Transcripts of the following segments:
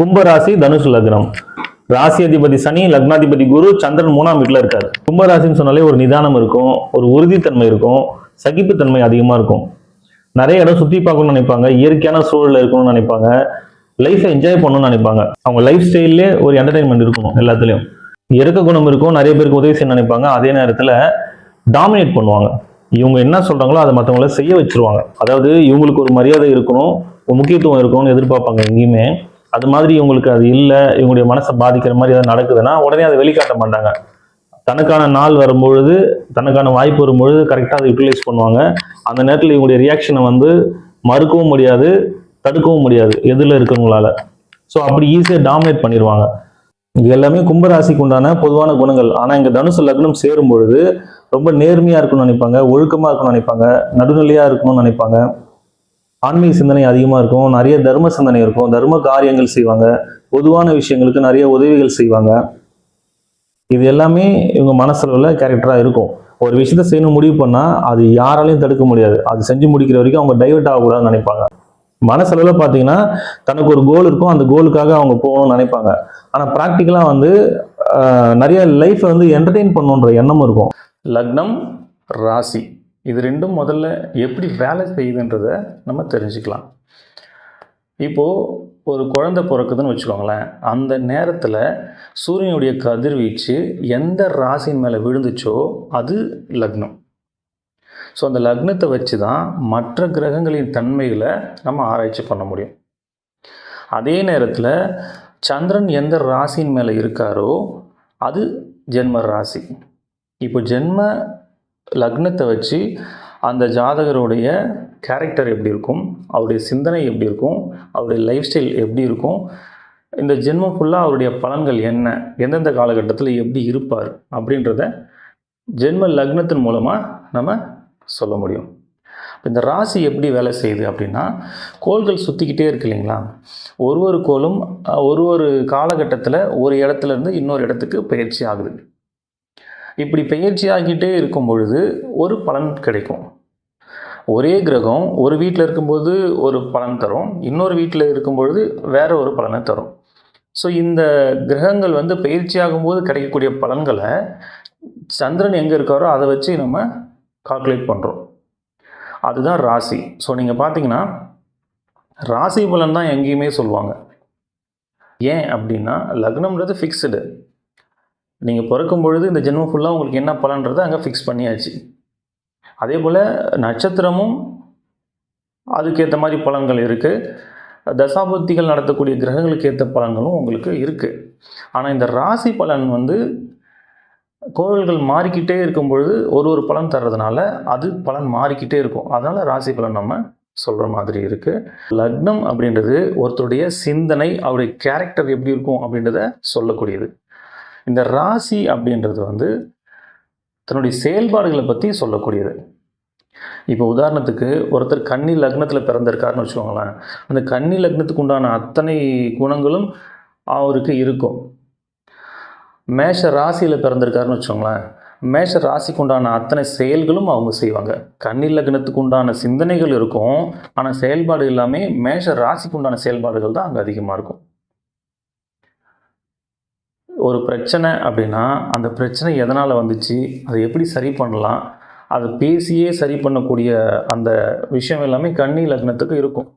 கும்பராசி தனுசு லக்னம். ராசி அதிபதி சனி, லக்னாதிபதி குரு, சந்திரன் 3ஆம் வீட்டுல இருக்காரு. கும்பராசின்னு சொன்னாலே ஒரு நிதானம் இருக்கும், ஒரு உறுதித்தன்மை இருக்கும், சகிப்புத்தன்மை அதிகமா இருக்கும். நிறைய இடம் சுத்தி பார்க்கணும்னு நினைப்பாங்க, இயற்கையான சூழல்ல இருக்கணும்னு நினைப்பாங்க, லைஃபை என்ஜாய் பண்ணணும்னு நினைப்பாங்க. அவங்க லைஃப் ஸ்டைல்லே ஒரு என்டர்டைன்மெண்ட் இருக்கணும் எல்லாத்துலயும். இறக்க குணம் இருக்கும், நிறைய பேருக்கு உதவி செய்ய நினைப்பாங்க. அதே நேரத்துல டாமினேட் பண்ணுவாங்க. இவங்க என்ன சொல்றாங்களோ அதை மற்றவங்கள செய்ய வச்சிருவாங்க. அதாவது இவங்களுக்கு ஒரு மரியாதை இருக்கணும், ஒரு முக்கியத்துவம் இருக்கணும்னு எதிர்பார்ப்பாங்க எங்கேயுமே. அது மாதிரி இவங்களுக்கு அது இல்லை, இவங்களுடைய மனசை பாதிக்கிற மாதிரி ஏதாவது நடக்குதுன்னா உடனே அதை வெளிக்காட்ட மாட்டாங்க. தனக்கான நாள் வரும்பொழுது, தனக்கான வாய்ப்பு வரும்பொழுது கரெக்டாக அதை யூட்டிலைஸ் பண்ணுவாங்க. அந்த நேரத்தில் இவங்களுடைய ரியாக்ஷனை மறுக்கவும் முடியாது, தடுக்கவும் முடியாது எதில் இருக்கிறவங்களால. ஸோ அப்படி ஈஸியாக டாமினேட் பண்ணிடுவாங்க. இது எல்லாமே கும்பராசிக்கு உண்டான பொதுவான குணங்கள். ஆனால் இங்கே தனுசு லக்னம் சேரும் பொழுது ரொம்ப நேர்மையாக இருக்கணும்னு நினைப்பாங்க, ஒழுக்கமாக இருக்கணும்னு நினைப்பாங்க, நடுநிலையாக இருக்கணும்னு நினைப்பாங்க, ஆன்மீக சிந்தனை அதிகமாக இருக்கும், நிறைய தர்ம சிந்தனை இருக்கும், தர்ம காரியங்கள் செய்வாங்க, பொதுவான விஷயங்களுக்கு நிறைய உதவிகள் செய்வாங்க. இது எல்லாமே இவங்க மனசுல கேரக்டராக இருக்கும். ஒரு விஷயத்த செய்யணும் முடிவு பண்ணால் அது யாராலையும் தடுக்க முடியாது. அது செஞ்சு முடிக்கிற வரைக்கும் அவங்க டைவர்ட் ஆகக்கூடாதுன்னு நினைப்பாங்க. மனசளவில் பார்த்தீங்கன்னா தனக்கு ஒரு கோல் இருக்கும், அந்த கோலுக்காக அவங்க போகணும்னு நினைப்பாங்க. ஆனால் ப்ராக்டிக்கலாக நிறைய லைஃப்பை என்டர்டெயின் பண்ணணுன்ற எண்ணமும் இருக்கும். லக்னம், ராசி இது ரெண்டும் முதல்ல எப்படி வேலை செய்யுதுன்றதை நம்ம தெரிஞ்சுக்கலாம். இப்போது ஒரு குழந்தை பிறக்குதுன்னு வச்சுக்கோங்களேன். அந்த நேரத்தில் சூரியனுடைய கதிர்வீச்சு எந்த ராசியின் மேலே விழுந்துச்சோ அது லக்னம். ஸோ அந்த லக்னத்தை வச்சு தான் மற்ற கிரகங்களின் தன்மைகளை நம்ம ஆராய்ச்சி பண்ண முடியும். அதே நேரத்தில் சந்திரன் எந்த ராசியின் மேலே இருக்காரோ அது ஜென்ம ராசி. இப்போ ஜென்ம லக்னத்தை வச்சு அந்த ஜாதகருடைய கேரக்டர் எப்படி இருக்கும், அவருடைய சிந்தனை எப்படி இருக்கும், அவருடைய லைஃப் ஸ்டைல் எப்படி இருக்கும், இந்த ஜென்மம் ஃபுல்லாக அவருடைய பலன்கள் என்ன, எந்தெந்த காலகட்டத்தில் எப்படி இருப்பார் அப்படின்றத ஜென்ம லக்னத்தின் மூலமாக நம்ம சொல்ல முடியும். இந்த ராசி எப்படி வேலை செய்யுது அப்படின்னா, கோள்கள் சுற்றிக்கிட்டே இருக்கு இல்லைங்களா. ஒரு கோளும் ஒரு காலகட்டத்தில் ஒரு இடத்துலேருந்து இன்னொரு இடத்துக்கு பயிற்சி ஆகுது. இப்படி பயிற்சி ஆகிட்டே இருக்கும் பொழுது ஒரு பலன் கிடைக்கும். ஒரே கிரகம் ஒரு வீட்டில் இருக்கும்போது ஒரு பலன் தரும், இன்னொரு வீட்டில் இருக்கும்பொழுது வேற ஒரு பலனை தரும். ஸோ இந்த கிரகங்கள் பயிற்சி ஆகும்போது கிடைக்கக்கூடிய பலன்களை சந்திரன் எங்கே இருக்காரோ அதை வச்சு நம்ம கால்குலேட் பண்ணுறோம். அதுதான் ராசி. ஸோ நீங்கள் பார்த்தீங்கன்னா ராசி பலன் தான் எங்கேயுமே சொல்லுவாங்க. ஏன் அப்படின்னா லக்னம்ன்றது ஃபிக்ஸ்டு. நீங்கள் பிறக்கும் பொழுது இந்த ஜென்மம் ஃபுல்லாக உங்களுக்கு என்ன பலன்றதை அங்கே ஃபிக்ஸ் பண்ணியாச்சு. அதே போல் நட்சத்திரமும் அதுக்கேற்ற மாதிரி பலன்கள் இருக்குது. தசாபுத்திகள் நடத்தக்கூடிய கிரகங்களுக்கு ஏற்ற பலன்களும் உங்களுக்கு இருக்குது. ஆனால் இந்த ராசி பலன் கோள்கள் மாறிக்கிட்டே இருக்கும் பொழுது ஒரு பலன் தர்றதுனால அது பலன் மாறிக்கிட்டே இருக்கும். அதனால் ராசி பலன் நம்ம சொல்கிற மாதிரி இருக்குது. லக்னம் அப்படின்றது ஒருத்தருடைய சிந்தனை, அவருடைய கேரக்டர் எப்படி இருக்கும் அப்படின்றத சொல்லக்கூடியது. இந்த ராசி அப்படின்றது தன்னுடைய செயல்பாடுகளை பற்றி சொல்லக்கூடியது. இப்போ உதாரணத்துக்கு ஒருத்தர் கன்னி லக்னத்தில் பிறந்திருக்காருன்னு வச்சுக்கோங்களேன். அந்த கன்னி லக்னத்துக்கு உண்டான அத்தனை குணங்களும் அவருக்கு இருக்கும். மேஷ ராசியில் பிறந்திருக்காருன்னு வச்சுக்கோங்களேன். மேஷ ராசிக்கு உண்டான அத்தனை செயல்களும் அவங்க செய்வாங்க. கன்னி லக்னத்துக்கு உண்டான சிந்தனைகள் இருக்கும், ஆனால் செயல்பாடு எல்லாமே மேஷ ராசிக்கு உண்டான செயல்பாடுகள் தான் அங்கே அதிகமாக இருக்கும். ஒரு பிரச்சனை அப்படின்னா அந்த பிரச்சனை எதனால் வந்துச்சு, அதை எப்படி சரி பண்ணலாம், அதை பேசியே சரி பண்ணக்கூடிய அந்த விஷயம் எல்லாமே கன்னி லக்னத்துக்கு இருக்கும்.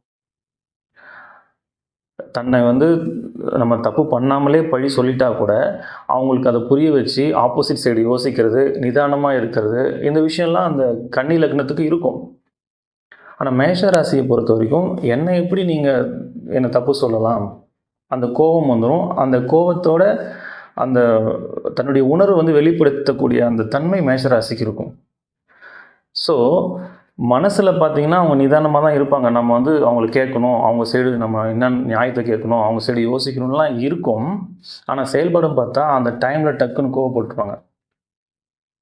தன்னை நம்ம தப்பு பண்ணாமலே பழி சொல்லிட்டா கூட அவங்களுக்கு அதை புரிய வச்சு ஆப்போசிட் சைடு யோசிக்கிறது, நிதானமாக இருக்கிறது, இந்த விஷயம்லாம் அந்த கன்னி லக்னத்துக்கு இருக்கும். ஆனால் மேஷ ராசியை பொறுத்த வரைக்கும் என்னை எப்படி நீங்கள் என்னை தப்பு சொல்லலாம், அந்த கோபம் வந்துடும். அந்த கோபத்தோட அந்த தன்னுடைய உணர்வு வெளிப்படுத்தக்கூடிய அந்த தன்மை மேஷராசிக்கு இருக்கும். ஸோ மனசில் பார்த்திங்கன்னா அவங்க நிதானமாக தான் இருப்பாங்க. நம்ம அவங்களுக்கு கேட்கணும், அவங்க சைடு நம்ம என்ன நியாயத்தை கேட்கணும், அவங்க சைடு யோசிக்கணும்லாம் இருக்கும். ஆனால் செயல்படும் பார்த்தா அந்த டைமில் டக்குன்னு கோவப்பட்டுருவாங்க.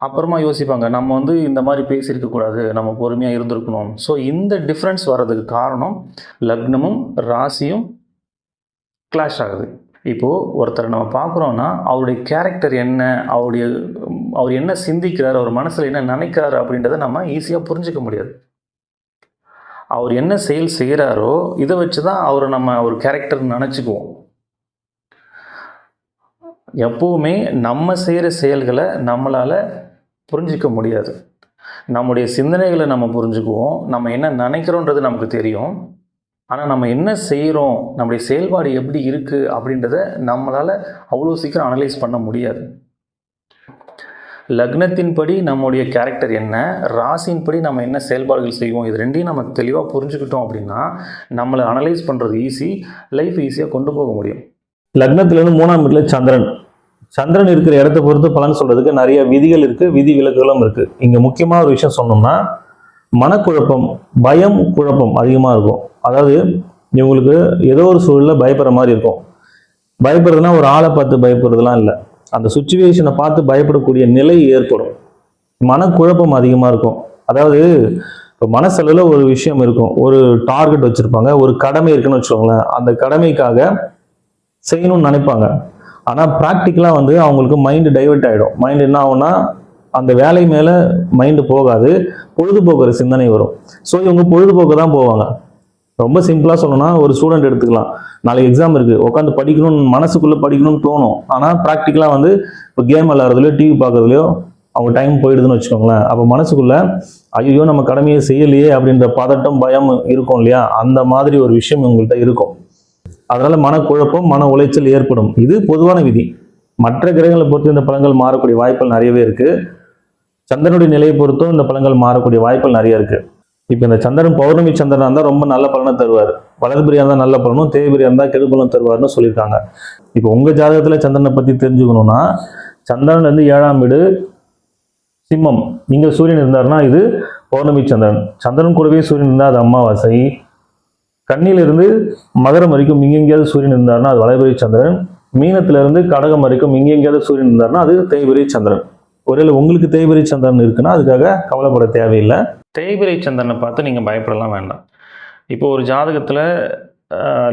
அப்புறமா யோசிப்பாங்க, நம்ம இந்த மாதிரி பேசியிருக்கக்கூடாது, நம்ம பொறுமையாக இருந்திருக்கணும். ஸோ இந்த டிஃப்ரென்ஸ் வர்றதுக்கு காரணம் லக்னமும் ராசியும் கிளாஷ் ஆகுது. இப்போது ஒருத்தரை நம்ம பார்க்குறோன்னா அவருடைய கேரக்டர் என்ன, அவர் என்ன சிந்திக்கிறார், அவர் மனசில் என்ன நினைக்கிறாரு அப்படின்றத நம்ம ஈஸியாக புரிஞ்சிக்க முடியாது. அவர் என்ன செயல் செய்கிறாரோ இதை வச்சு தான் அவரை நம்ம ஒரு கேரக்டர் நினச்சிக்குவோம். எப்போவுமே நம்ம செய்கிற செயல்களை நம்மளால் புரிஞ்சிக்க முடியாது. நம்முடைய சிந்தனைகளை நம்ம புரிஞ்சுக்குவோம், நம்ம என்ன நினைக்கிறோன்றது நமக்கு தெரியும். ஆனால் நம்ம என்ன செய்கிறோம், நம்முடைய செயல்பாடு எப்படி இருக்குது அப்படின்றத நம்மளால் அவ்வளோ சீக்கிரம் அனலைஸ் பண்ண முடியாது. லக்னத்தின்படி நம்முடைய கேரக்டர் என்ன, ராசியின்படி நம்ம என்ன செயல்பாடுகள் செய்வோம், இது ரெண்டையும் நம்ம தெளிவாக புரிஞ்சுக்கிட்டோம் அப்படின்னா நம்மளை அனலைஸ் பண்ணுறது ஈஸி, லைஃப் ஈஸியாக கொண்டு போக முடியும். லக்னத்திலிருந்து 3ஆம் வீட்டில் சந்திரன். சந்திரன் இருக்கிற இடத்த பொறுத்து பலன் சொல்றதுக்கு நிறைய விதிகள் இருக்கு, விதி விலக்குகளும் இருக்கு. இங்க முக்கியமா ஒரு விஷயம் சொன்னோம்னா, மனக்குழப்பம், பயம், குழப்பம் அதிகமா இருக்கும். அதாவது இவங்களுக்கு ஏதோ ஒரு சூழல்ல பயப்படுற மாதிரி இருக்கும். பயப்படுறதுனா ஒரு ஆளை பார்த்து பயப்படுறதுலாம் இல்லை, அந்த சுச்சுவேஷனை பார்த்து பயப்படக்கூடிய நிலை ஏற்படும். மனக்குழப்பம் அதிகமா இருக்கும். அதாவது இப்போ மனசளவில் ஒரு விஷயம் இருக்கும், ஒரு டார்கெட் வச்சிருப்பாங்க, ஒரு கடமை இருக்குன்னு வச்சுக்கோங்களேன். அந்த கடமைக்காக செய்யணும்னு நினைப்பாங்க. ஆனால் ப்ராக்டிக்கலாக அவங்களுக்கு மைண்டு டைவெர்ட் ஆகிடும். மைண்டு என்ன ஆகும்னா அந்த வேலை மேலே மைண்டு போகாது, பொழுதுபோக்குற சிந்தனை வரும். ஸோ இவங்க பொழுதுபோக்கு தான் போவாங்க. ரொம்ப சிம்பிளாக சொல்லணும்னா ஒரு ஸ்டூடெண்ட் எடுத்துக்கலாம். நாளைக்கு எக்ஸாம் இருக்குது, உட்காந்து படிக்கணும்னு மனசுக்குள்ளே படிக்கணும்னு தோணும். ஆனால் ப்ராக்டிக்கலாக இப்போ கேம் விளையாடுறதுலையோ டிவி பார்க்குறதுலையோ அவங்க டைம் போயிடுதுன்னு வச்சுக்கோங்களேன். அப்போ மனசுக்குள்ளே ஐயோ நம்ம கடமையை செய்யலையே அப்படின்ற பதட்டம், பயம் இருக்கும் இல்லையா, அந்த மாதிரி ஒரு விஷயம் இவங்கள்ட்ட இருக்கும். அதனால மனக்குழப்பம், மன உளைச்சல் ஏற்படும். இது பொதுவான விதி. மற்ற கிரகங்களை பொறுத்து இந்த பலன்கள் மாறக்கூடிய வாய்ப்புகள் நிறையவே இருக்கு. சந்திரனுடைய நிலையை பொறுத்தும் இந்த பலன்கள் மாறக்கூடிய வாய்ப்புகள் நிறைய இருக்கு. இப்போ இந்த சந்திரன் பௌர்ணமி சந்திரனா இருந்தால் ரொம்ப நல்ல பலனை தருவார், வளர்பிரியா இருந்தால் நல்ல பலனும், தேய்பிரியா இருந்தால் கெடு பலன் தருவார்னு சொல்லியிருக்காங்க. இப்போ உங்க ஜாதகத்துல சந்திரனை பத்தி தெரிஞ்சுக்கணும்னா, சந்திரன் 7ஆம் வீடு சிம்மம், இங்க சூரியன் இருந்தாருன்னா இது பௌர்ணமி சந்திரன். சந்திரன் கூடவே சூரியன் இருந்தால் அது அமாவாசை. கண்ணிலிருந்து மகரம் வரைக்கும் எங்கெங்கேயாவது சூரியன் இருந்தாருன்னா அது வளர்பிறை சந்திரன். மீனத்திலிருந்து கடகம் வரைக்கும் எங்கெங்கேயாவது சூரியன் இருந்தாருன்னா அது தேய்பிறை சந்திரன். ஒருவேளை உங்களுக்கு தேய்பிறை சந்திரன் இருக்குன்னா அதுக்காக கவலைப்பட தேவையில்லை. தேய்பிறை சந்திரனை பார்த்து நீங்கள் பயப்படலாம் வேண்டாம். இப்போ ஒரு ஜாதகத்தில்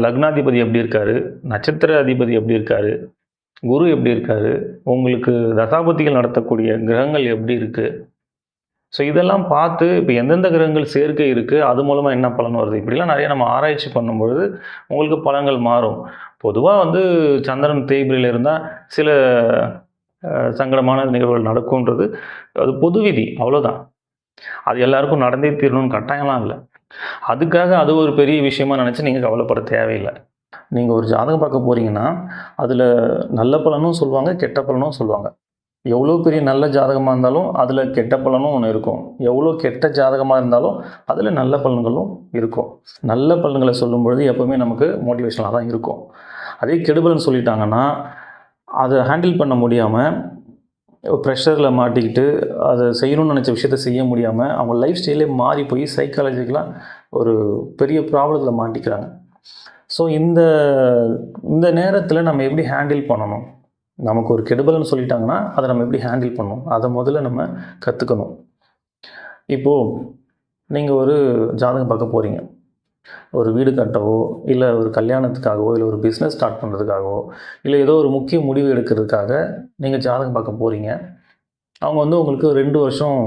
லக்னாதிபதி எப்படி இருக்காரு, நட்சத்திர அதிபதி எப்படி இருக்காரு, குரு எப்படி இருக்காரு, உங்களுக்கு தசாபதிகள் நடத்தக்கூடிய கிரகங்கள் எப்படி இருக்குது, ஸோ இதெல்லாம் பார்த்து இப்போ எந்தெந்த கிரகங்கள் சேர்க்கை இருக்குது, அது மூலமாக என்ன பலன் வருது, இப்படிலாம் நிறைய நம்ம ஆராய்ச்சி பண்ணும்பொழுது உங்களுக்கு பலன்கள் மாறும். பொதுவாக சந்திரன் தேய்பிரையில் இருந்தால் சில சங்கடமான நிகழ்வுகள் நடக்கும்ன்றது அது பொது விதி, அவ்வளோதான். அது எல்லாருக்கும் நடந்தே தீரணும்னு கட்டாயம்லாம் இல்லை. அதுக்காக அது ஒரு பெரிய விஷயமா நினச்சி நீங்கள் கவலைப்பட தேவையில்லை. நீங்கள் ஒரு ஜாதகம் பார்க்க போகிறீங்கன்னா அதில் நல்ல பலனும் சொல்லுவாங்க, கெட்ட பலனும் சொல்லுவாங்க. எவ்வளோ பெரிய நல்ல ஜாதகமாக இருந்தாலும் அதில் கெட்ட பலனும் ஒன்று இருக்கும், எவ்வளோ கெட்ட ஜாதகமாக இருந்தாலும் அதில் நல்ல பலன்களும் இருக்கும். நல்ல பலன்களை சொல்லும்பொழுது எப்போவுமே நமக்கு மோட்டிவேஷனாக தான் இருக்கும். அதே கெடுபலன் சொல்லிட்டாங்கன்னா அதை ஹேண்டில் பண்ண முடியாமல் ப்ரெஷரில் மாட்டிக்கிட்டு அதை செய்யணும்னு நினச்ச விஷயத்த செய்ய முடியாமல் அவங்க லைஃப் ஸ்டைலே மாறி போய் சைக்காலஜிக்கலாக ஒரு பெரிய ப்ராப்ளத்தில் மாட்டிக்கிறாங்க. ஸோ இந்த நேரத்தில் நம்ம எப்படி ஹேண்டில் பண்ணணும், நமக்கு ஒரு கெடுபலன்னு சொல்லிட்டாங்கன்னா அதை நம்ம எப்படி ஹேண்டில் பண்ணணும், அதை முதல்ல நம்ம கற்றுக்கணும். இப்போது நீங்கள் ஒரு ஜாதகம் பார்க்க போகிறீங்க, ஒரு வீடு கட்டவோ இல்லை ஒரு கல்யாணத்துக்காகவோ இல்லை ஒரு பிஸ்னஸ் ஸ்டார்ட் பண்ணுறதுக்காகவோ இல்லை ஏதோ ஒரு முக்கிய முடிவு எடுக்கிறதுக்காக நீங்கள் ஜாதகம் பார்க்க போகிறீங்க. அவங்க உங்களுக்கு 2 வருஷம்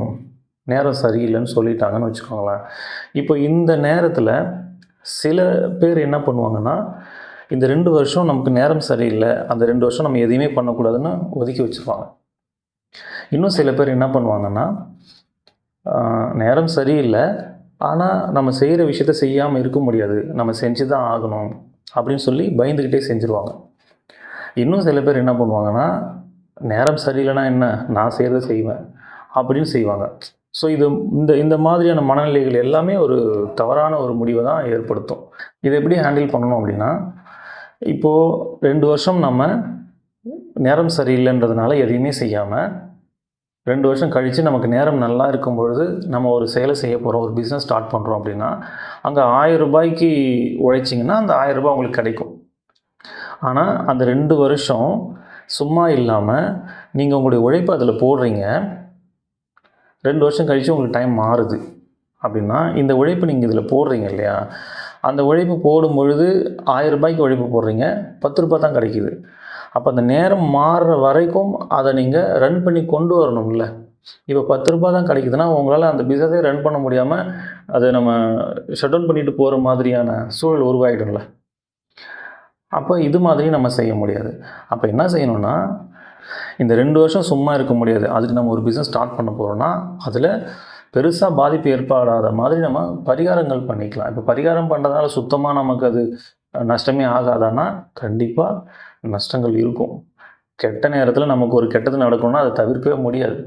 நேரம் சரியில்லைன்னு சொல்லிட்டாங்கன்னு வச்சுக்கோங்களேன். இப்போ இந்த நேரத்தில் சில பேர் என்ன பண்ணுவாங்கன்னா, இந்த 2 வருஷம் நமக்கு நேரம் சரியில்லை, அந்த 2 வருஷம் நம்ம எதையுமே பண்ணக்கூடாதுன்னு ஒதுக்கி வச்சுருவாங்க. இன்னும் சில பேர் என்ன பண்ணுவாங்கன்னா, நேரம் சரியில்லை ஆனால் நம்ம செய்கிற விஷயத்த செய்யாமல் இருக்க முடியாது, நம்ம செஞ்சு தான் ஆகணும் அப்படின்னு சொல்லி பயந்துக்கிட்டே செஞ்சுருவாங்க. இன்னும் சில பேர் என்ன பண்ணுவாங்கன்னா, நேரம் சரியில்லைன்னா என்ன, நான் செய்கிறத செய்வேன் அப்படின்னு செய்வாங்க. ஸோ இந்த மாதிரியான மனநிலைகள் எல்லாமே ஒரு தவறான ஒரு முடிவை தான் ஏற்படுத்தும். இதை எப்படி ஹேண்டில் பண்ணணும் அப்படின்னா, இப்போது 2 வருஷம் நம்ம நேரம் சரியில்லைன்றதுனால எதையுமே செய்யாமல் 2 வருஷம் கழித்து நமக்கு நேரம் நல்லா இருக்கும் பொழுது நம்ம ஒரு செயலை செய்ய போகிறோம், ஒரு பிஸ்னஸ் ஸ்டார்ட் பண்ணுறோம் அப்படின்னா அங்கே 1000 ரூபாய்க்கு உழைச்சிங்கன்னா அந்த 1000 ரூபாய் உங்களுக்கு கிடைக்கும். ஆனால் அந்த 2 வருஷம் சும்மா இல்லாமல் நீங்கள் உங்களுடைய உழைப்பு அதில் போடுறீங்க, 2 வருஷம் கழித்து உங்களுக்கு டைம் மாறுது அப்படின்னா இந்த உழைப்பு நீங்கள் இதில் போடுறீங்க இல்லையா, அந்த உழைப்பு போடும் பொழுது 1000 ரூபாய்க்கு உழைப்பு போடுறீங்க, 10 ரூபாய் தான் கிடைக்கிது. அப்போ அந்த நேரம் மாறுற வரைக்கும் அதை நீங்கள் ரன் பண்ணி கொண்டு வரணும்ல. இப்போ 10 ரூபாய் தான் கிடைக்குதுன்னா உங்களால் அந்த பிஸ்னஸே ரன் பண்ண முடியாமல் அதை நம்ம ஷட் டவுன் பண்ணிட்டு போகிற மாதிரியான சூழல் உருவாகிடும்ல. அப்போ இது மாதிரி நம்ம செய்ய முடியாது. அப்போ என்ன செய்யணும்னா, இந்த 2 வருஷம் சும்மா இருக்க முடியாது. அதுக்கு நம்ம ஒரு பிஸ்னஸ் ஸ்டார்ட் பண்ண போகிறோம்னா அதில் பெருசாக பாதிப்பு ஏற்படாத மாதிரி நம்ம பரிகாரங்கள் பண்ணிக்கலாம். இப்போ பரிகாரம் பண்ணுறதுனால சுத்தமாக நமக்கு அது நஷ்டமே ஆகாதான்னா கண்டிப்பாக நஷ்டங்கள் இருக்கும். கெட்ட நேரத்தில் நமக்கு ஒரு கெட்டது நடக்கணும்னா அதை தவிர்க்கவே முடியாது.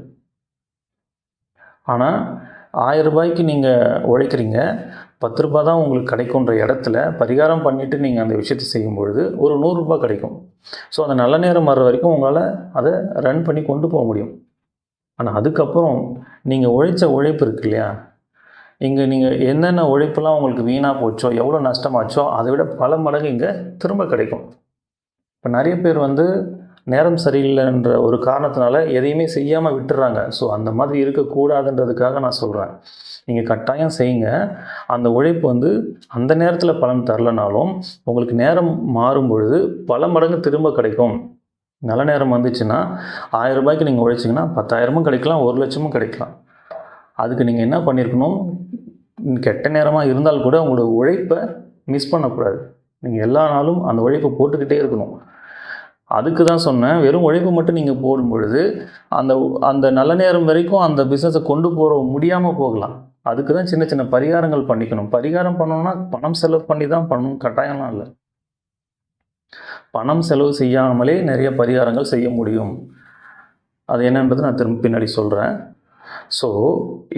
ஆனால் ரூ. 1000 நீங்கள் உழைக்கிறீங்க, ரூ. 10 தான் உங்களுக்கு கிடைக்குன்ற இடத்துல பரிகாரம் பண்ணிவிட்டு நீங்கள் அந்த விஷயத்தை செய்யும் பொழுது ஒரு ரூ. 100 கிடைக்கும். ஸோ அந்த நல்ல நேரம் வர்ற வரைக்கும் உங்களால் அதை ரன் பண்ணி கொண்டு போக முடியும். ஆனால் அதுக்கப்புறம் நீங்கள் உழைச்ச உழைப்பு இருக்கு இல்லையா, இங்கே நீங்கள் என்னென்ன உழைப்பெல்லாம் உங்களுக்கு வீணாக போச்சோ, எவ்வளோ நஷ்டமாச்சோ அதை விட பல மடங்கு இங்கே திரும்ப கிடைக்கும். இப்போ நிறைய பேர் நேரம் சரியில்லைன்ற ஒரு காரணத்தினால எதையுமே செய்யாமல் விட்டுறாங்க. ஸோ அந்த மாதிரி இருக்கக்கூடாதுன்றதுக்காக நான் சொல்கிறேன், நீங்கள் கட்டாயம் செய்யுங்க. அந்த உழைப்பு அந்த நேரத்தில் பலன் தரலனாலும் உங்களுக்கு நேரம் மாறும் பொழுது பல மடங்கு திரும்ப கிடைக்கும். நல்ல நேரம் வந்துச்சுன்னா ரூ. 1000 நீங்கள் உழைச்சிங்கன்னா 10,000 கிடைக்கலாம், 1,00,000 கிடைக்கலாம். அதுக்கு நீங்கள் என்ன பண்ணியிருக்கணும், கெட்ட நேரமாக இருந்தால் கூட உங்களோட உழைப்பை மிஸ் பண்ணக்கூடாது. நீங்கள் எல்லா நாளும் அந்த உழைப்பை போட்டுக்கிட்டே இருக்கணும். அதுக்கு தான் சொன்னேன், வெறும் உழைப்பு மட்டும் நீங்கள் போடும் பொழுது அந்த நல்ல நேரம் வரைக்கும் அந்த பிஸ்னஸை கொண்டு போக முடியாமல் போகலாம். அதுக்கு தான் சின்ன சின்ன பரிகாரங்கள் பண்ணிக்கணும். பரிகாரம் பண்ணணும்னா பணம் செலவு பண்ணி தான் பண்ணணும், கட்டாயம்லாம் இல்லை. பணம் செலவு செய்யாமலே நிறைய பரிகாரங்கள் செய்ய முடியும். அது என்னன்றது நான் திரும்ப பின்னாடி சொல்கிறேன். ஸோ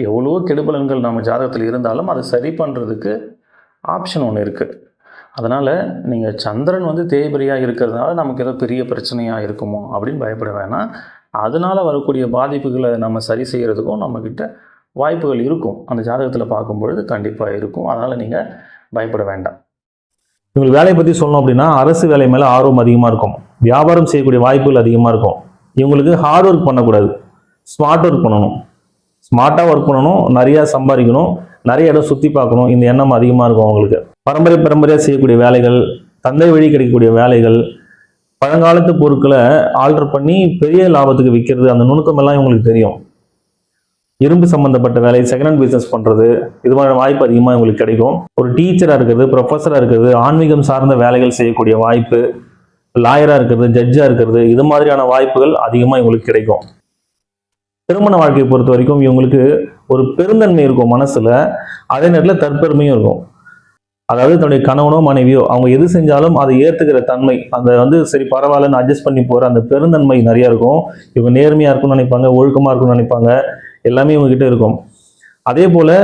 எவ்வளோ கெடுபலன்கள் நம்ம ஜாதகத்தில் இருந்தாலும் அதை சரி பண்ணுறதுக்கு ஆப்ஷன் ஒன்று இருக்குது. அதனால் நீங்கள் சந்திரன் தேய்பிரியாக இருக்கிறதுனால நமக்கு ஏதோ பெரிய பிரச்சனையாக இருக்குமோ அப்படின்னு பயப்பட வேணாம். அதனால் வரக்கூடிய பாதிப்புகளை நம்ம சரி செய்கிறதுக்கும் நம்மக்கிட்ட வாய்ப்புகள் இருக்கும். அந்த ஜாதகத்தில் பார்க்கும்பொழுது கண்டிப்பாக இருக்கும். அதனால் நீங்கள் பயப்பட வேண்டாம். இவங்களுக்கு வேலையை பற்றி சொல்லணும் அப்படின்னா அரசு வேலை மேலே ஆர்வம் அதிகமாக இருக்கும், வியாபாரம் செய்யக்கூடிய வாய்ப்புகள் அதிகமாக இருக்கும். இவங்களுக்கு ஹார்ட் ஒர்க் பண்ணக்கூடாது, ஸ்மார்ட் ஒர்க் பண்ணணும். ஸ்மார்ட்டாக ஒர்க் பண்ணணும், நிறையா சம்பாதிக்கணும், நிறைய இடம் சுற்றி பார்க்கணும், இந்த எண்ணம் அதிகமாக இருக்கும் அவங்களுக்கு. பரம்பரையாக செய்யக்கூடிய வேலைகள், தந்தை வழி கிடைக்கக்கூடிய வேலைகள், பழங்காலத்து பொருட்களை ஆல்டர் பண்ணி பெரிய லாபத்துக்கு விற்கிறது, அந்த நுணுக்கமெல்லாம் இவங்களுக்கு தெரியும். இரும்பு சம்மந்தப்பட்ட வேலை, செகண்ட் ஹேண்ட் பிஸ்னஸ் பண்ணுறது, இது மாதிரி வாய்ப்பு அதிகமாக இவங்களுக்கு கிடைக்கும். ஒரு டீச்சராக இருக்கிறது, ப்ரொஃபஸராக இருக்கிறது, ஆன்மீகம் சார்ந்த வேலைகள் செய்யக்கூடிய வாய்ப்பு, லாயராக இருக்கிறது, ஜட்ஜாக இருக்கிறது, இது மாதிரியான வாய்ப்புகள் அதிகமாக இவங்களுக்கு கிடைக்கும். திருமண வாழ்க்கையை பொறுத்த வரைக்கும் இவங்களுக்கு ஒரு பெருந்தன்மை இருக்கும் மனசில், அதே நேரத்தில் தற்பெருமையும் இருக்கும். அதாவது தன்னுடைய கணவனோ மனைவியோ அவங்க எது செஞ்சாலும் அதை ஏற்றுக்கிற தன்மை, அந்த சரி பரவாயில்லன்னு அட்ஜஸ்ட் பண்ணி போகிற அந்த பெருந்தன்மை நிறையா இருக்கும். இவங்க நேர்மையாக இருக்கும்னு நினைப்பாங்க, ஒழுக்கமாக இருக்கும்னு நினைப்பாங்க, எல்லாமே இவங்ககிட்ட இருக்கும். அதே போல்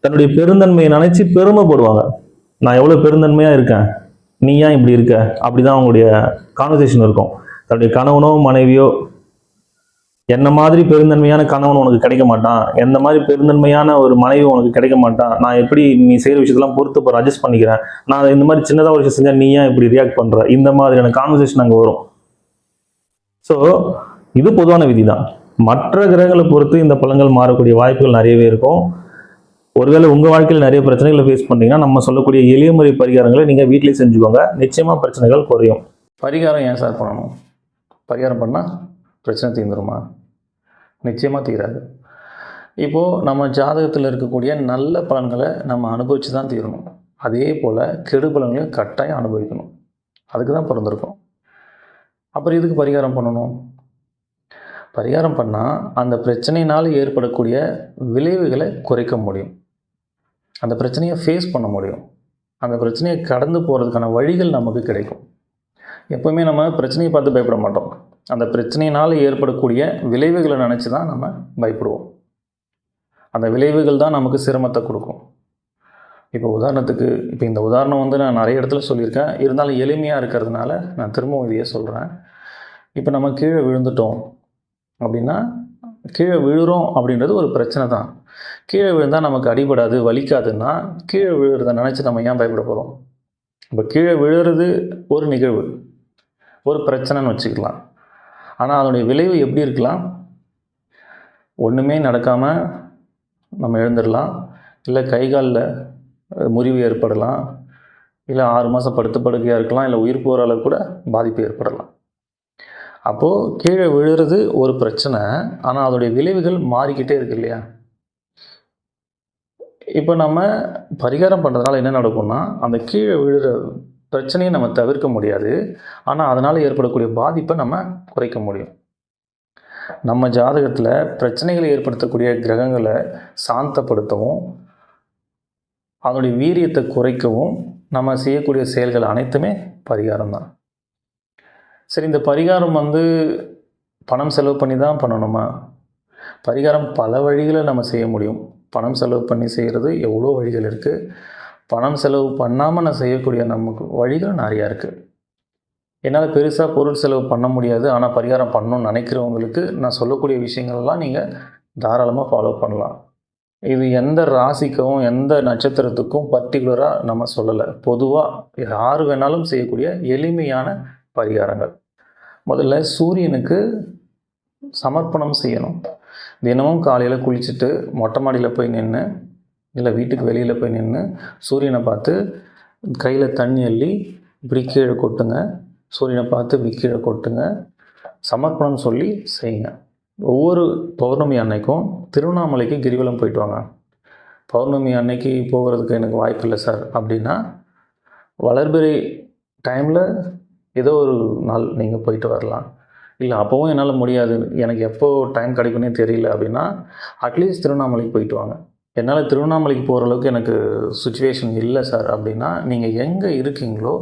தன்னுடைய பெருந்தன்மையை நினச்சி பெருமைப்படுவாங்க. நான் எவ்வளோ பெருந்தன்மையாக இருக்கேன், நீ ஏன் இப்படி இருக்க, அப்படி தான் அவங்களுடைய கான்வர்சேஷன் இருக்கும். தன்னுடைய கணவனோ மனைவியோ என்ன மாதிரி பெருந்தன்மையான கணவன் உனக்கு கிடைக்க மாட்டான், எந்த மாதிரி பெருந்தன்மையான ஒரு மனைவி உனக்கு கிடைக்க மாட்டான், நான் எப்படி நீ செய்கிற விஷயத்தெல்லாம் பொறுத்து போகிற அட்ஜஸ்ட் பண்ணிக்கிறேன், நான் இந்த மாதிரி சின்னதாக ஒரு விஷயம் செஞ்சால் நீ ஏன் இப்படி ரியாக்ட் பண்ணுற, இந்த மாதிரியான கான்வர்சேஷன் அங்கே வரும். ஸோ இது பொதுவான விதி தான். மற்ற கிரகங்களை பொறுத்து இந்த பலன்கள் மாறக்கூடிய வாய்ப்புகள் நிறையவே இருக்கும். ஒருவேளை உங்கள் வாழ்க்கையில் நிறைய பிரச்சனைகளை ஃபேஸ் பண்ணிங்கன்னா நம்ம சொல்லக்கூடிய எளிய முறை பரிகாரங்களை நீங்கள் வீட்டிலேயே செஞ்சுக்கோங்க, நிச்சயமாக பிரச்சனைகள் குறையும். பரிகாரம் ஏன் சார் பண்ணணும்? பரிகாரம் பண்ணால் பிரச்சனை தீர்ந்துருமா? நிச்சயமாக தீராது. இப்போது நம்ம ஜாதகத்தில் இருக்கக்கூடிய நல்ல பலன்களை நம்ம அனுபவித்து தான் தீரணும். அதே போல் கெடு பலன்களையும் கட்டாயம் அனுபவிக்கணும். அதுக்கு தான் பிறந்திருக்கோம். அப்புறம் இதுக்கு பரிகாரம் பண்ணணும். பரிகாரம் பண்ணால் அந்த பிரச்சனையினால் ஏற்படக்கூடிய விளைவுகளை குறைக்க முடியும், அந்த பிரச்சனையை ஃபேஸ் பண்ண முடியும், அந்த பிரச்சனையை கடந்து போகிறதுக்கான வழிகள் நமக்கு கிடைக்கும். எப்போவுமே நம்ம பிரச்சனையை பார்த்து பயப்பட மாட்டோம், அந்த பிரச்சனையினால் ஏற்படக்கூடிய விளைவுகளை நினச்சி தான் நம்ம பயப்படுவோம். அந்த விளைவுகள் தான் நமக்கு சிரமத்தை கொடுக்கும். இப்போ உதாரணத்துக்கு, இப்போ இந்த உதாரணம் நான் நிறைய இடத்துல சொல்லியிருக்கேன், இருந்தாலும் எளிமையாக இருக்கிறதுனால நான் திரும்பவும் இதையே சொல்கிறேன். இப்போ நம்ம கீழே விழுந்துட்டோம் அப்படின்னா, கீழே விழுறோம் அப்படின்றது ஒரு பிரச்சனை தான். கீழே விழுந்தால் நமக்கு அடிபடாது, வலிக்காதுன்னா கீழே விழுறதை நினச்சி நம்ம ஏன் பயப்பட போகிறோம்? இப்போ கீழே விழுறது ஒரு நிகழ்வு, ஒரு பிரச்சனைன்னு வச்சுக்கலாம். ஆனால் அதனுடைய விளைவு எப்படி இருக்கலாம்? ஒன்றுமே நடக்காமல் நம்ம எழுந்துடலாம், இல்லை கை காலில் முறிவு ஏற்படலாம், இல்லை 6 மாதம் படுத்து படுக்கையாக இருக்கலாம், இல்லை உயிர் போகிற அளவு கூட பாதிப்பு ஏற்படலாம். அப்போது கீழே விழுறது ஒரு பிரச்சனை, ஆனால் அதோடைய விளைவுகள் மாறிக்கிட்டே இருக்கு இல்லையா? இப்போ நம்ம பரிகாரம் பண்ணுறதுனால என்ன நடக்கும்னா, அந்த கீழே விழுற பிரச்சனையை நம்ம தவிர்க்க முடியாது, ஆனால் அதனால் ஏற்படக்கூடிய பாதிப்பை நம்ம குறைக்க முடியும். நம்ம ஜாதகத்தில் பிரச்சனைகளை ஏற்படுத்தக்கூடிய கிரகங்களை சாந்தப்படுத்தவும் அதனுடைய வீரியத்தை குறைக்கவும் நம்ம செய்யக்கூடிய செயல்கள் அனைத்துமே பரிகாரம் தான். சரி, இந்த பரிகாரம் பணம் செலவு பண்ணி தான் பண்ணணுமா? பரிகாரம் பல வழிகளை நம்ம செய்ய முடியும். பணம் செலவு பண்ணி செய்கிறது எவ்வளோ வழிகள் இருக்குது. பணம் செலவு பண்ணாமல் நான் செய்யக்கூடிய நமக்கு வழிகள் நிறையா இருக்குது. என்னால் பெருசாக பொருள் செலவு பண்ண முடியாது, ஆனால் பரிகாரம் பண்ணணும்னு நினைக்கிறவங்களுக்கு நான் சொல்லக்கூடிய விஷயங்கள்லாம் நீங்கள் தாராளமாக ஃபாலோ பண்ணலாம். இது எந்த ராசிக்கும் எந்த நட்சத்திரத்துக்கும் பர்டிகுலராக நம்ம சொல்லலை. பொதுவாக யார் வேணாலும் செய்யக்கூடிய எளிமையான பரிகாரங்கள். முதல்ல சூரியனுக்கு சமர்ப்பணம் செய்யணும். தினமும் காலையில் குளிச்சுட்டு மொட்டை மாடியில் போய் நின்று, இல்லை வீட்டுக்கு வெளியில் போய் நின்று சூரியனை பார்த்து கையில் தண்ணி அள்ளி இப்படி கீழே கொட்டுங்க. சூரியனை பார்த்து இப்படி கீழே கொட்டுங்க. சமர்ப்பணம் சொல்லி செய்யுங்க. ஒவ்வொரு பௌர்ணமி அன்னைக்கும் திருவண்ணாமலைக்கு கிரிவலம் போயிட்டு வாங்க. பௌர்ணமி அன்னைக்கு போகிறதுக்கு எனக்கு வாய்ப்பு இல்லை சார் அப்படின்னா, வளர்பிறை டைமில் ஏதோ ஒரு நாள் நீங்கள் போயிட்டு வரலாம். இல்லை அப்போவும் என்னால் முடியாது, எனக்கு எப்போ டைம் கிடைக்குன்னே தெரியல அப்படின்னா, அட்லீஸ்ட் திருவண்ணாமலைக்கு போயிட்டு வாங்க. என்னால் திருவண்ணாமலைக்கு போகிற அளவுக்கு எனக்கு சுச்சுவேஷன் இல்லை சார் அப்படின்னா, நீங்கள் எங்கே இருக்கீங்களோ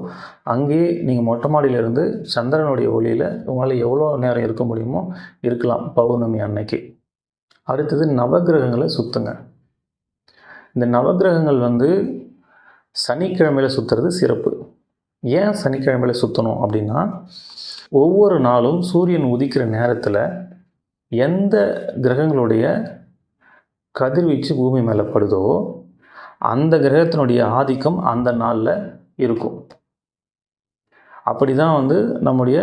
அங்கேயே நீங்கள் மொட்டை மாடியிலேருந்து சந்திரனுடைய ஒளியில் உங்களால் எவ்வளோ நேரம் இருக்க முடியுமோ இருக்கலாம் பௌர்ணமி அன்னைக்கு. அடுத்தது நவகிரகங்களை சுற்றுங்க. இந்த நவகிரகங்கள் சனிக்கிழமையில் சுற்றுறது சிறப்பு. ஏன் சனிக்கிழமையில் சுற்றணும் அப்படின்னா, ஒவ்வொரு நாளும் சூரியன் உதிக்கிற நேரத்தில் எந்த கிரகங்களுடைய கதிர்வீச்சு பூமி மேலே படுதோ அந்த கிரகத்தினுடைய ஆதிக்கம் அந்த நாளில் இருக்கும். அப்படி தான் நம்முடைய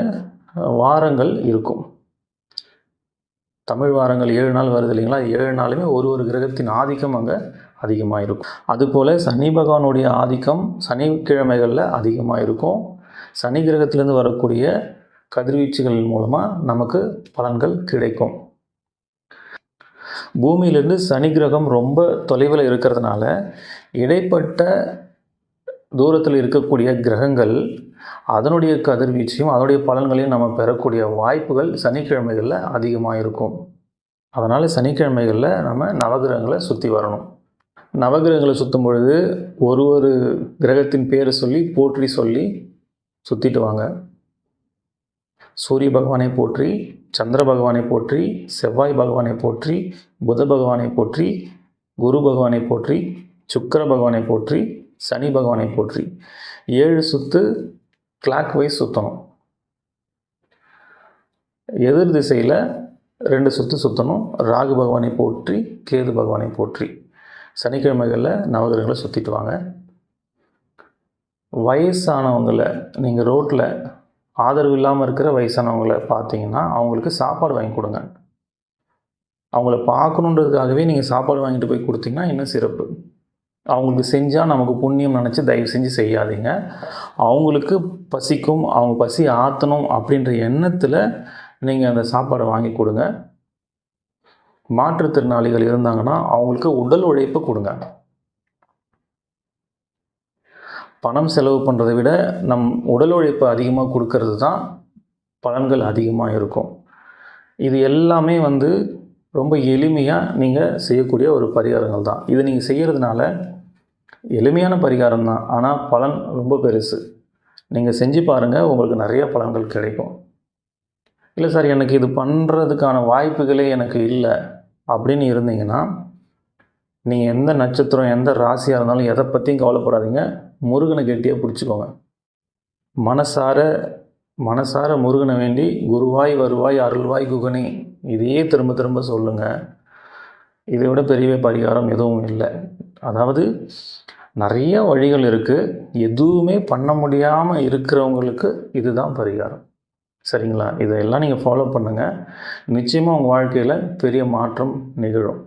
வாரங்கள் இருக்கும். தமிழ் வாரங்கள் 7 நாள் வருது இல்லைங்களா? 7 நாளுமே ஒரு கிரகத்தின் ஆதிக்கம் அங்கே அதிகமாக இருக்கும். அதுபோல் சனி பகவானுடைய ஆதிக்கம் சனிக்கிழமைகளில் அதிகமாக இருக்கும். சனி கிரகத்திலேருந்து வரக்கூடிய கதிர்வீச்சுகள் மூலமாக நமக்கு பலன்கள் கிடைக்கும். பூமியிலிருந்து சனி கிரகம் ரொம்ப தொலைவில் இருக்கிறதுனால இடைப்பட்ட தூரத்தில் இருக்கக்கூடிய கிரகங்கள் அதனுடைய கதிர்வீச்சையும் அதனுடைய பலன்களையும் நம்ம பெறக்கூடிய வாய்ப்புகள் சனிக்கிழமைகளில் அதிகமாக இருக்கும். அதனால் சனிக்கிழமைகளில் நம்ம நவகிரகங்களை சுற்றி வரணும். நவகிரகங்களை சுற்றும் பொழுது ஒரு கிரகத்தின் பேரை சொல்லி போற்றி சொல்லி சுற்றிட்டு வாங்க. சூரிய பகவானை போற்றி, சந்திர பகவானை போற்றி, செவ்வாய் பகவானை போற்றி, புத பகவானை போற்றி, குரு பகவானை போற்றி, சுக்கிர பகவானை போற்றி, சனி பகவானை போற்றி 7 சுற்று கிளாக் வைஸ் சுற்றணும். எதிர் திசையில் 2 சுற்று சுற்றணும். ராகு பகவானை போற்றி, கேது பகவானை போற்றி சனிக்கிழமைகளில் நவகிரகங்களை சுற்றிட்டு வாங்க. வயசானவங்களை நீங்கள் ரோட்டில் ஆதரவு இல்லாமல் இருக்கிற வயசானவங்களை பார்த்தீங்கன்னா அவங்களுக்கு சாப்பாடு வாங்கி கொடுங்க. அவங்கள பார்க்கணுன்றதுக்காகவே நீங்கள் சாப்பாடு வாங்கிட்டு போய் கொடுத்தீங்கன்னா இன்னும் சிறப்பு. அவங்களுக்கு செஞ்சால் நமக்கு புண்ணியம் நினச்சி தயவு செஞ்சு செய்யாதீங்க. அவங்களுக்கு பசிக்கும், அவங்க பசி ஆற்றணும் அப்படின்ற எண்ணத்தில் நீங்கள் அந்த சாப்பாடை வாங்கி கொடுங்க. மாற்றுத்திறனாளிகள் இருந்தாங்கன்னா அவங்களுக்கு உடல் உழைப்பு கொடுங்க. பணம் செலவு பண்ணுறதை விட நம் உடல் உழைப்பு அதிகமாக கொடுக்கறது தான் பலன்கள் அதிகமாக இருக்கும். இது எல்லாமே ரொம்ப எளிமையாக நீங்கள் செய்யக்கூடிய ஒரு பரிகாரங்கள் தான். இதை நீங்கள் செய்கிறதுனால எளிமையான பரிகாரம் தான், ஆனால் பலன் ரொம்ப பெருசு. நீங்கள் செஞ்சு பாருங்கள், உங்களுக்கு நிறைய பலன்கள் கிடைக்கும். இல்லை சார் எனக்கு இது பண்ணுறதுக்கான வாய்ப்புகளே எனக்கு இல்லை அப்படின்னு இருந்தீங்கன்னா, நீங்கள் எந்த நட்சத்திரம் எந்த ராசியாக இருந்தாலும் எதை பற்றியும் கவலைப்படாதீங்க. முருகனை கெட்டியாக பிடிச்சிக்கோங்க. மனசார முருகனை வேண்டி குருவாய் வருவாய் அருள்வாய் குகனே இதையே திரும்ப திரும்ப சொல்லுங்கள். இதை விட பெரிய பரிகாரம் எதுவும் இல்லை. அதாவது நிறைய வழிகள் இருக்குது. எதுவுமே பண்ண முடியாமல் இருக்கிறவங்களுக்கு இதுதான் பரிகாரம். சரிங்களா? இதையெல்லாம் நீங்கள் ஃபாலோ பண்ணுங்கள். நிச்சயமாக உங்கள் வாழ்க்கையில் பெரிய மாற்றம் நிகழும்.